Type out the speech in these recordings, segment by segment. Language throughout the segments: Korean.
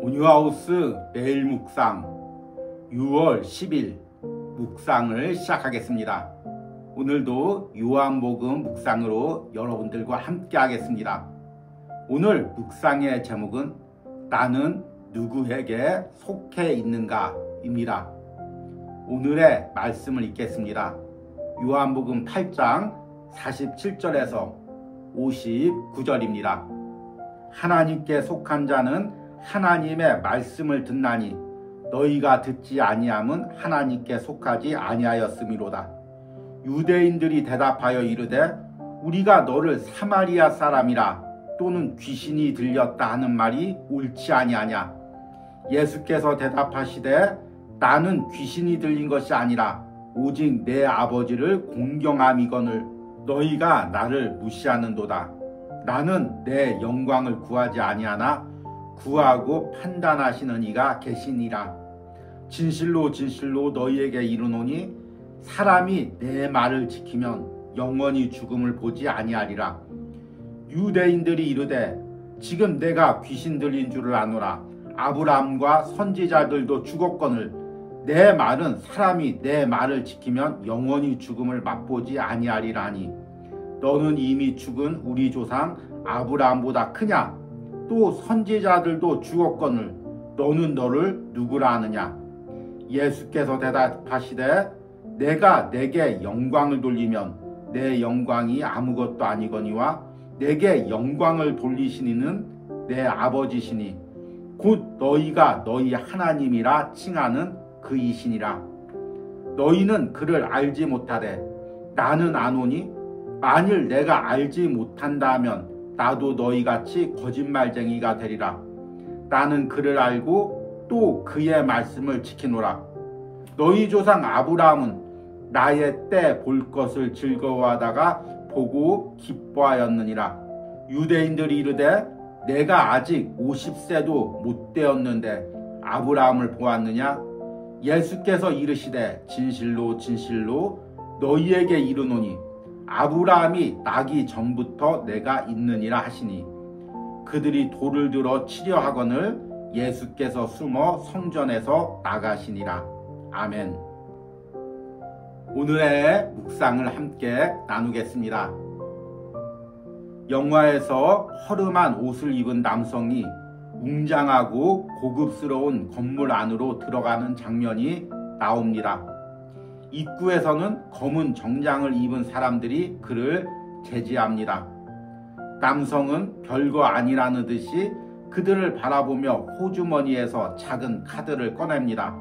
온유하우스 매일 묵상 6월 10일 묵상을 시작하겠습니다. 오늘도 요한복음 묵상으로 여러분들과 함께 하겠습니다. 오늘 묵상의 제목은 나는 누구에게 속해 있는가 입니다. 오늘의 말씀을 읽겠습니다. 요한복음 8장 47절에서 59절입니다. 하나님께 속한 자는 하나님의 말씀을 듣나니 너희가 듣지 아니함은 하나님께 속하지 아니하였음이로다. 유대인들이 대답하여 이르되 우리가 너를 사마리아 사람이라 또는 귀신이 들렸다 하는 말이 옳지 아니하냐. 예수께서 대답하시되 나는 귀신이 들린 것이 아니라 오직 내 아버지를 공경함이거늘 너희가 나를 무시하는도다. 나는 내 영광을 구하지 아니하나 구하고 판단하시는 이가 계시니라. 진실로 진실로 너희에게 이르노니 사람이 내 말을 지키면 영원히 죽음을 보지 아니하리라. 유대인들이 이르되 지금 내가 귀신 들린 줄을 아노라. 아브라함과 선지자들도 죽었거늘 내 말은 사람이 내 말을 지키면 영원히 죽음을 맛보지 아니하리라니. 너는 이미 죽은 우리 조상 아브라함보다 크냐? 또 선지자들도 죽었거늘 너는 너를 누구라 하느냐. 예수께서 대답하시되 내가 내게 영광을 돌리면 내 영광이 아무것도 아니거니와 내게 영광을 돌리시니는 내 아버지시니 곧 너희가 너희 하나님이라 칭하는 그이시니라. 너희는 그를 알지 못하되 나는 아노니 만일 내가 알지 못한다 하면 나도 너희같이 거짓말쟁이가 되리라. 나는 그를 알고 또 그의 말씀을 지키노라. 너희 조상 아브라함은 나의 때 볼 것을 즐거워하다가 보고 기뻐하였느니라. 유대인들이 이르되 내가 아직 50세도 못 되었는데 아브라함을 보았느냐. 예수께서 이르시되 진실로 진실로 너희에게 이르노니 아브라함이 나기 전부터 내가 있느니라 하시니. 그들이 돌을 들어 치려 하거늘 예수께서 숨어 성전에서 나가시니라. 아멘. 오늘의 묵상을 함께 나누겠습니다. 영화에서 허름한 옷을 입은 남성이 웅장하고 고급스러운 건물 안으로 들어가는 장면이 나옵니다. 입구에서는 검은 정장을 입은 사람들이 그를 제지합니다. 남성은 별거 아니라는 듯이 그들을 바라보며 호주머니에서 작은 카드를 꺼냅니다.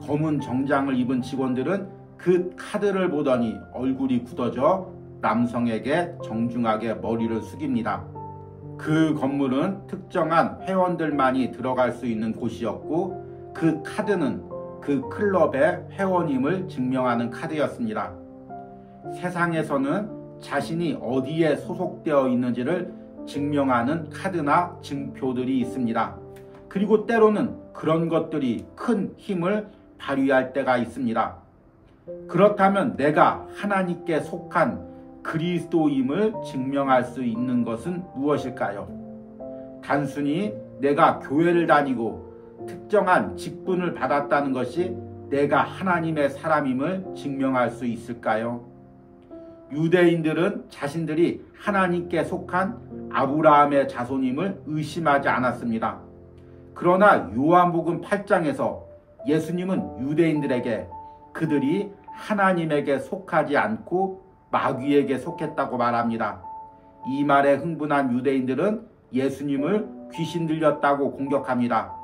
검은 정장을 입은 직원들은 그 카드를 보더니 얼굴이 굳어져 남성에게 정중하게 머리를 숙입니다. 그 건물은 특정한 회원들만이 들어갈 수 있는 곳이었고 그 카드는 그 클럽의 회원임을 증명하는 카드였습니다. 세상에서는 자신이 어디에 소속되어 있는지를 증명하는 카드나 증표들이 있습니다. 그리고 때로는 그런 것들이 큰 힘을 발휘할 때가 있습니다. 그렇다면 내가 하나님께 속한 그리스도임을 증명할 수 있는 것은 무엇일까요? 단순히 내가 교회를 다니고 특정한 직분을 받았다는 것이 내가 하나님의 사람임을 증명할 수 있을까요? 유대인들은 자신들이 하나님께 속한 아브라함의 자손임을 의심하지 않았습니다. 그러나 요한복음 8장에서 예수님은 유대인들에게 그들이 하나님에게 속하지 않고 마귀에게 속했다고 말합니다. 이 말에 흥분한 유대인들은 예수님을 귀신 들렸다고 공격합니다.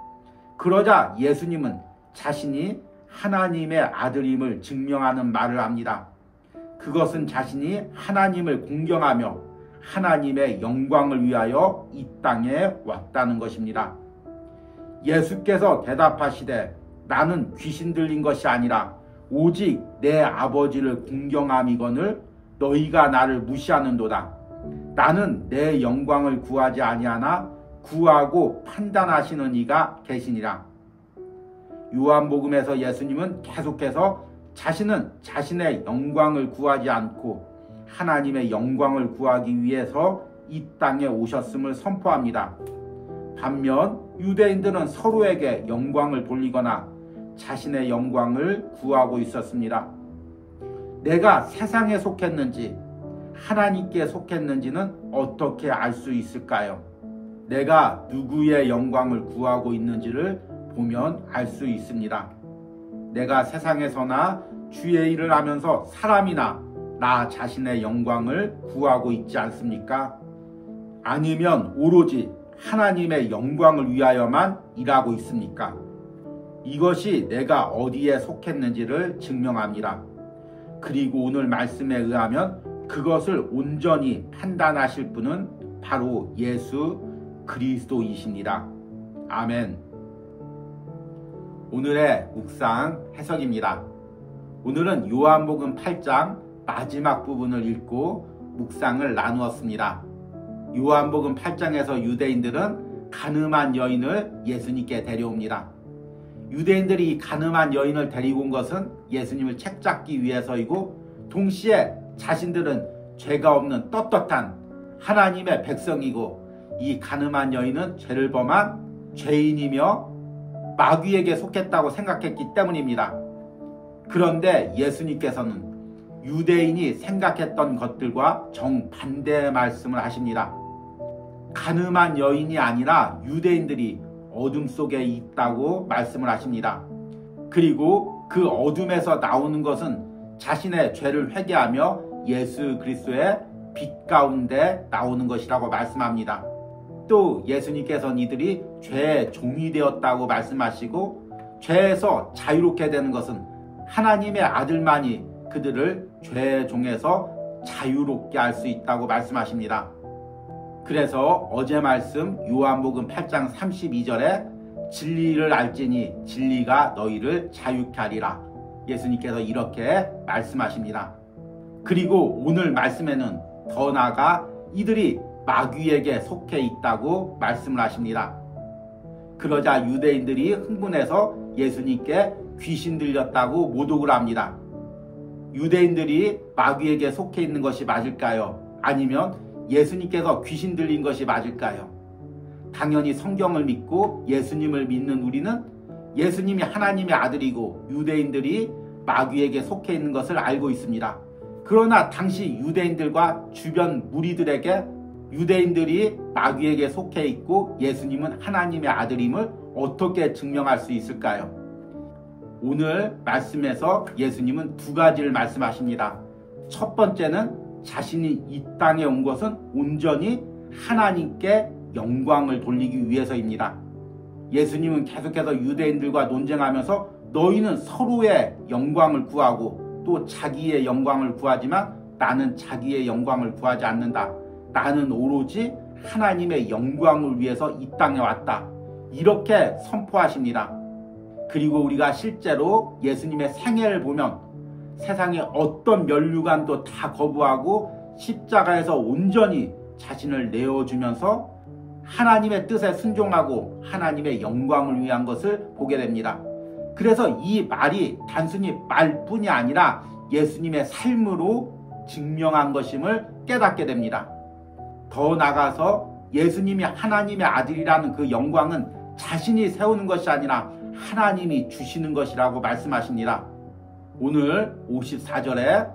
그러자 예수님은 자신이 하나님의 아들임을 증명하는 말을 합니다. 그것은 자신이 하나님을 공경하며 하나님의 영광을 위하여 이 땅에 왔다는 것입니다. 예수께서 대답하시되 나는 귀신 들린 것이 아니라 오직 내 아버지를 공경함이거늘 너희가 나를 무시하는도다. 나는 내 영광을 구하지 아니하나 구하고 판단하시는 이가 계시니라. 요한복음에서 예수님은 계속해서 자신은 자신의 영광을 구하지 않고 하나님의 영광을 구하기 위해서 이 땅에 오셨음을 선포합니다. 반면 유대인들은 서로에게 영광을 돌리거나 자신의 영광을 구하고 있었습니다. 내가 세상에 속했는지 하나님께 속했는지는 어떻게 알 수 있을까요? 내가 누구의 영광을 구하고 있는지를 보면 알 수 있습니다. 내가 세상에서나 주의 일을 하면서 사람이나 나 자신의 영광을 구하고 있지 않습니까? 아니면 오로지 하나님의 영광을 위하여만 일하고 있습니까? 이것이 내가 어디에 속했는지를 증명합니다. 그리고 오늘 말씀에 의하면 그것을 온전히 판단하실 분은 바로 예수 그리스도이십니다. 아멘. 오늘의 묵상 해석입니다. 오늘은 요한복음 8장 마지막 부분을 읽고 묵상을 나누었습니다. 요한복음 8장에서 유대인들은 가늠한 여인을 예수님께 데려옵니다. 유대인들이 이 가늠한 여인을 데리고 온 것은 예수님을 책잡기 위해서이고, 동시에 자신들은 죄가 없는 떳떳한 하나님의 백성이고, 이 가늠한 여인은 죄를 범한 죄인이며 마귀에게 속했다고 생각했기 때문입니다. 그런데 예수님께서는 유대인이 생각했던 것들과 정반대의 말씀을 하십니다. 가늠한 여인이 아니라 유대인들이 어둠 속에 있다고 말씀을 하십니다. 그리고 그 어둠에서 나오는 것은 자신의 죄를 회개하며 예수 그리스도의 빛 가운데 나오는 것이라고 말씀합니다. 또 예수님께서는 이들이 죄의 종이 되었다고 말씀하시고, 죄에서 자유롭게 되는 것은 하나님의 아들만이 그들을 죄의 종에서 자유롭게 할 수 있다고 말씀하십니다. 그래서 어제 말씀 요한복음 8장 32절에 진리를 알지니 진리가 너희를 자유케 하리라, 예수님께서 이렇게 말씀하십니다. 그리고 오늘 말씀에는 더 나아가 이들이 마귀에게 속해 있다고 말씀을 하십니다. 그러자 유대인들이 흥분해서 예수님께 귀신 들렸다고 모독을 합니다. 유대인들이 마귀에게 속해 있는 것이 맞을까요? 아니면 예수님께서 귀신 들린 것이 맞을까요? 당연히 성경을 믿고 예수님을 믿는 우리는 예수님이 하나님의 아들이고 유대인들이 마귀에게 속해 있는 것을 알고 있습니다. 그러나 당시 유대인들과 주변 무리들에게 유대인들이 마귀에게 속해 있고 예수님은 하나님의 아들임을 어떻게 증명할 수 있을까요? 오늘 말씀에서 예수님은 두 가지를 말씀하십니다. 첫 번째는 자신이 이 땅에 온 것은 온전히 하나님께 영광을 돌리기 위해서입니다. 예수님은 계속해서 유대인들과 논쟁하면서 너희는 서로의 영광을 구하고 또 자기의 영광을 구하지만 나는 자기의 영광을 구하지 않는다. 나는 오로지 하나님의 영광을 위해서 이 땅에 왔다. 이렇게 선포하십니다. 그리고 우리가 실제로 예수님의 생애를 보면 세상의 어떤 면류관도 다 거부하고 십자가에서 온전히 자신을 내어주면서 하나님의 뜻에 순종하고 하나님의 영광을 위한 것을 보게 됩니다. 그래서 이 말이 단순히 말뿐이 아니라 예수님의 삶으로 증명한 것임을 깨닫게 됩니다. 더 나아가서 예수님이 하나님의 아들이라는 그 영광은 자신이 세우는 것이 아니라 하나님이 주시는 것이라고 말씀하십니다. 오늘 54절에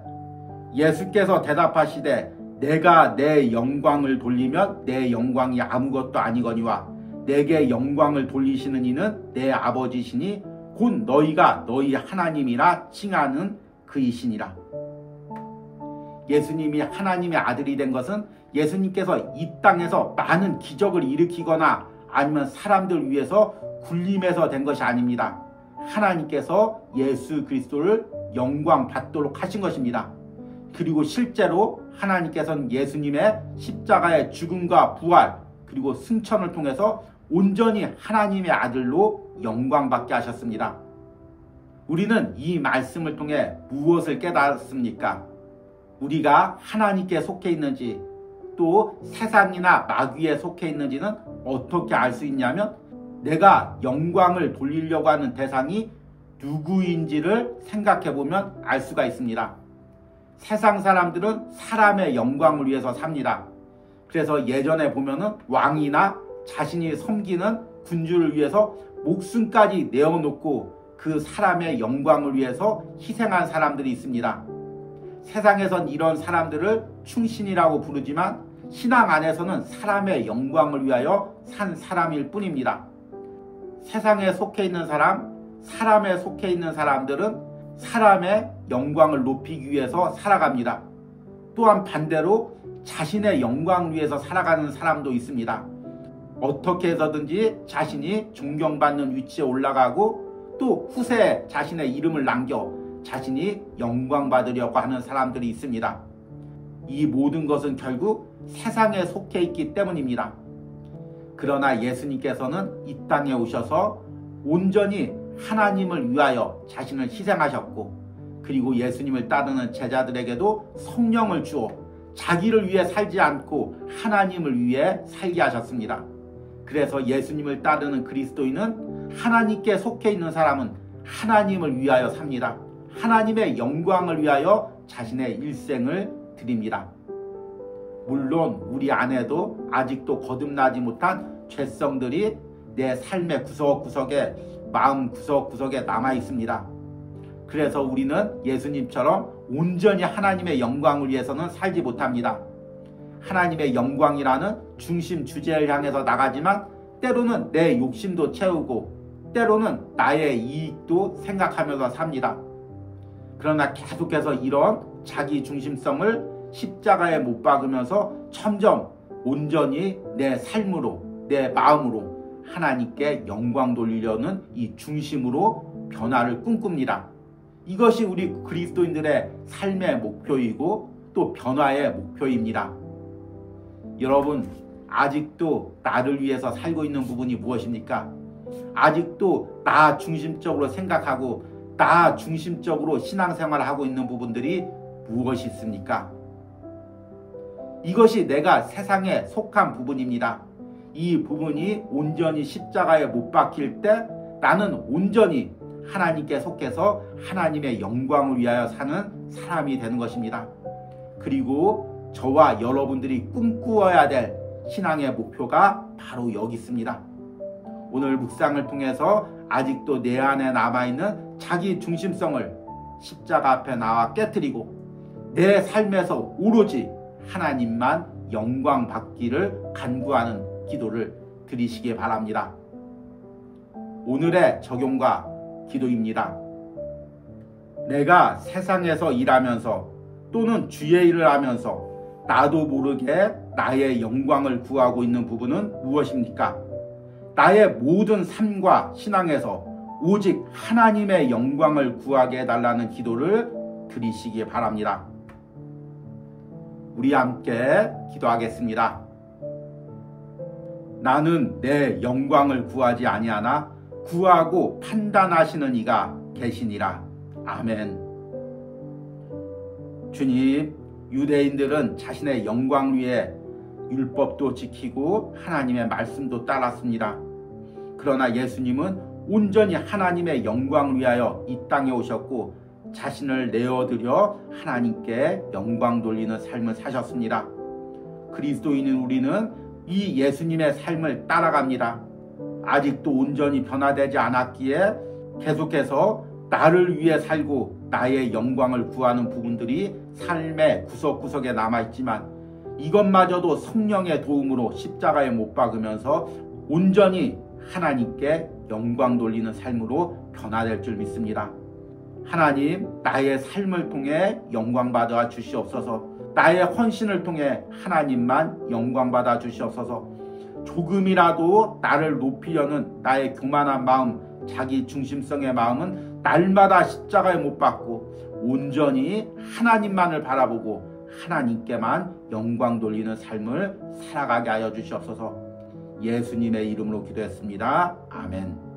예수께서 대답하시되 내가 내 영광을 돌리면 내 영광이 아무것도 아니거니와 내게 영광을 돌리시는 이는 내 아버지시니 곧 너희가 너희 하나님이라 칭하는 그이시니라. 예수님이 하나님의 아들이 된 것은 예수님께서 이 땅에서 많은 기적을 일으키거나 아니면 사람들 위해서 굴림해서 된 것이 아닙니다. 하나님께서 예수 그리스도를 영광 받도록 하신 것입니다. 그리고 실제로 하나님께서는 예수님의 십자가의 죽음과 부활 그리고 승천을 통해서 온전히 하나님의 아들로 영광받게 하셨습니다. 우리는 이 말씀을 통해 무엇을 깨달았습니까? 우리가 하나님께 속해 있는지 또 세상이나 마귀에 속해 있는지는 어떻게 알 수 있냐면 내가 영광을 돌리려고 하는 대상이 누구인지를 생각해 보면 알 수가 있습니다. 세상 사람들은 사람의 영광을 위해서 삽니다. 그래서 예전에 보면은 왕이나 자신이 섬기는 군주를 위해서 목숨까지 내어놓고 그 사람의 영광을 위해서 희생한 사람들이 있습니다. 세상에선 이런 사람들을 충신이라고 부르지만 신앙 안에서는 사람의 영광을 위하여 산 사람일 뿐입니다. 세상에 속해 있는 사람, 사람에 속해 있는 사람들은 사람의 영광을 높이기 위해서 살아갑니다. 또한 반대로 자신의 영광을 위해서 살아가는 사람도 있습니다. 어떻게 해서든지 자신이 존경받는 위치에 올라가고 또 후세에 자신의 이름을 남겨 자신이 영광받으려고 하는 사람들이 있습니다. 이 모든 것은 결국 세상에 속해 있기 때문입니다. 그러나 예수님께서는 이 땅에 오셔서 온전히 하나님을 위하여 자신을 희생하셨고, 그리고 예수님을 따르는 제자들에게도 성령을 주어 자기를 위해 살지 않고 하나님을 위해 살게 하셨습니다. 그래서 예수님을 따르는 그리스도인은 하나님께 속해 있는 사람은 하나님을 위하여 삽니다. 하나님의 영광을 위하여 자신의 일생을 드립니다. 물론 우리 안에도 아직도 거듭나지 못한 죄성들이 내 삶의 구석구석에, 마음 구석구석에 남아 있습니다. 그래서 우리는 예수님처럼 온전히 하나님의 영광을 위해서는 살지 못합니다. 하나님의 영광이라는 중심 주제를 향해서 나가지만 때로는 내 욕심도 채우고 때로는 나의 이익도 생각하면서 삽니다. 그러나 계속해서 이런 자기 중심성을 십자가에 못 박으면서 점점 온전히 내 삶으로, 내 마음으로 하나님께 영광 돌리려는 이 중심으로 변화를 꿈꿉니다. 이것이 우리 그리스도인들의 삶의 목표이고 또 변화의 목표입니다. 여러분, 아직도 나를 위해서 살고 있는 부분이 무엇입니까? 아직도 나 중심적으로 생각하고 나 중심적으로 신앙생활을 하고 있는 부분들이 무엇이 있습니까? 이것이 내가 세상에 속한 부분입니다. 이 부분이 온전히 십자가에 못 박힐 때 나는 온전히 하나님께 속해서 하나님의 영광을 위하여 사는 사람이 되는 것입니다. 그리고 저와 여러분들이 꿈꾸어야 될 신앙의 목표가 바로 여기 있습니다. 오늘 묵상을 통해서 아직도 내 안에 남아있는 자기 중심성을 십자가 앞에 나와 깨트리고 내 삶에서 오로지 하나님만 영광 받기를 간구하는 기도를 드리시기 바랍니다. 오늘의 적용과 기도입니다. 내가 세상에서 일하면서 또는 주의 일을 하면서 나도 모르게 나의 영광을 구하고 있는 부분은 무엇입니까? 나의 모든 삶과 신앙에서 오직 하나님의 영광을 구하게 해달라는 기도를 드리시기 바랍니다. 우리 함께 기도하겠습니다. 나는 내 영광을 구하지 아니하나 구하고 판단하시는 이가 계시니라. 아멘. 주님, 유대인들은 자신의 영광 위해 율법도 지키고 하나님의 말씀도 따랐습니다. 그러나 예수님은 온전히 하나님의 영광을 위하여 이 땅에 오셨고 자신을 내어드려 하나님께 영광 돌리는 삶을 사셨습니다. 그리스도인인 우리는 이 예수님의 삶을 따라갑니다. 아직도 온전히 변화되지 않았기에 계속해서 나를 위해 살고 나의 영광을 구하는 부분들이 삶의 구석구석에 남아있지만 이것마저도 성령의 도움으로 십자가에 못 박으면서 온전히 하나님께 영광 돌리는 삶으로 변화될 줄 믿습니다. 하나님, 나의 삶을 통해 영광 받아 주시옵소서. 나의 헌신을 통해 하나님만 영광 받아 주시옵소서. 조금이라도 나를 높이려는 나의 교만한 마음, 자기 중심성의 마음은 날마다 십자가에 못 박고 온전히 하나님만을 바라보고 하나님께만 영광 돌리는 삶을 살아가게 하여 주시옵소서. 예수님의 이름으로 기도했습니다. 아멘.